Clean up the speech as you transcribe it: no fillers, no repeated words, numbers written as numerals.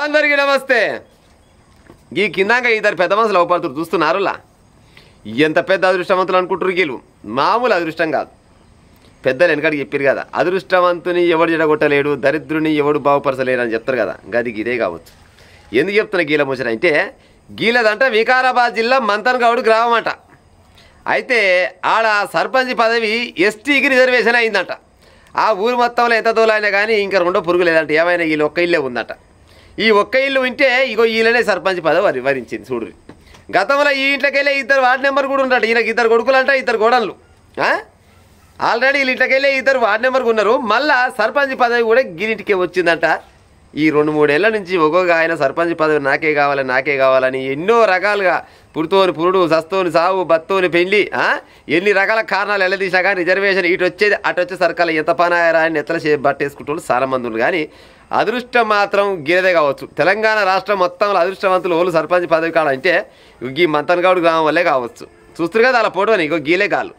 అందరికీ నమస్తే. ఈ కిందాక ఇద్దరు పెద్ద మనుషులు అవపడుతున్నారు చూస్తున్నారులా. ఎంత పెద్ద అదృష్టవంతులు అనుకుంటారు వీళ్ళు. మామూలు అదృష్టం కాదు. పెద్దలు వెనకడికి చెప్పారు కదా, అదృష్టవంతుని ఎవడు జడగొట్టలేడు, దరిద్రుని ఎవడు బాగుపరచలేడు అని చెప్తారు కదా. గది ఇదే కావచ్చు. ఎందుకు చెప్తున్నా గీల ముచ్చట అంటే, గీలదంట వికారాబాద్ జిల్లా మంతన్గౌడ్ గ్రామం అంట. అయితే ఆడ సర్పంచ్ పదవి ఎస్టీకి రిజర్వేషన్ అయిందంట. ఆ ఊరు మొత్తంలో ఎంత దూలైనా కానీ ఇంకా రెండో పురుగు లేదంట. ఏమైనా వీళ్ళు ఒక్క ఇల్లే ఉందట. ఈ ఒక్క ఇల్లు వింటే ఇగో ఈయననే సర్పంచ్ పదవి వరించింది చూడు. గతంలో ఈ ఇంట్లోకెళ్ళే ఇద్దరు వార్డు నెంబర్ కూడా ఉంటాడు. ఈయనకి ఇద్దరు కొడుకులు అంట, ఇద్దరు గోడన్లు. ఆల్రెడీ వీళ్ళ ఇంట్లోకెళ్ళే ఇద్దరు వార్డు నెంబర్కి ఉన్నారు. మళ్ళా సర్పంచ్ పదవి కూడా గిన్నిటికే వచ్చిందంట. ఈ 2-3 ఏళ్ల నుంచి ఒక్కొక్క ఆయన సర్పంచ్ పదవి నాకే కావాలని ఎన్నో రకాలుగా పుడుతోని పురుడు, సస్తోని సావు, బత్తోని పెళ్లి, ఎన్ని రకాల కారణాలు ఎల్లదీసినా కానీ రిజర్వేషన్ ఇటు వచ్చేది అటు వచ్చే సర్కాలు ఎంత పనాయరా అని నెత్తల బట్టేసుకుంటూ చాలా మంది ఉన్నారు. కానీ అదృష్టం మాత్రం గిరదే కావచ్చు. తెలంగాణ రాష్ట్రం మొత్తంలో అదృష్టవంతులు ఓళ్ళు సర్పంచ్ పదవి కాడ అంటే ఈ మంతన్గౌడ్ గ్రామం వల్లే కావచ్చు. చూస్తారు కదా అలా ఫోటోని, ఇంకో గీలే కాళ్ళు.